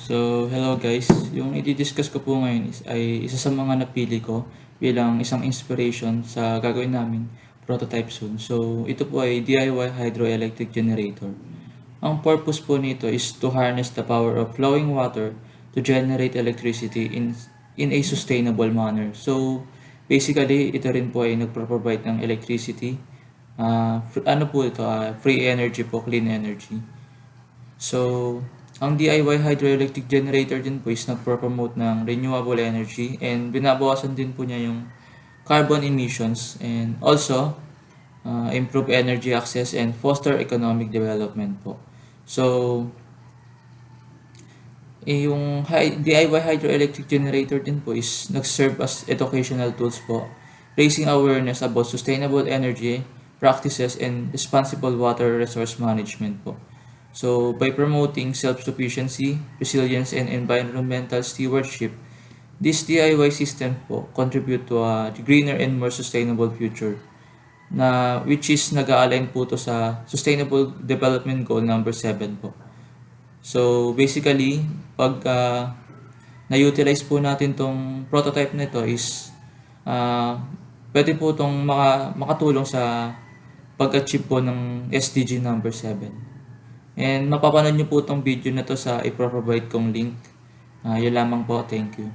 Hello guys. Yung i-discuss ko po ngayon ay isa sa mga napili ko bilang isang inspiration sa gagawin naming prototype soon. So, ito po ay DIY hydroelectric generator. Ang purpose po nito is to harness the power of flowing water to generate electricity in a sustainable manner. So, basically, ito rin po ay nagpro-provide ng electricity. Ano po ito? Free energy po, clean energy. So, ang DIY hydroelectric generator din po is nagpo-promote ng renewable energy and binabawasan din po niya yung carbon emissions and also improve energy access and foster economic development po. So, yung DIY hydroelectric generator din po is nag-serve as educational tools po, raising awareness about sustainable energy practices and responsible water resource management po. So, by promoting self-sufficiency, resilience, and environmental stewardship, this DIY system po contribute to a greener and more sustainable future na which is nag-a-align po to sa Sustainable Development Goal number 7 po. So, basically, pag na-utilize po natin tong prototype nito is pwede po itong makatulong sa pag-achieve po ng SDG number 7. And mapapanood nyo po itong video na to sa ipro-provide kong link. Yun lamang po. Thank you.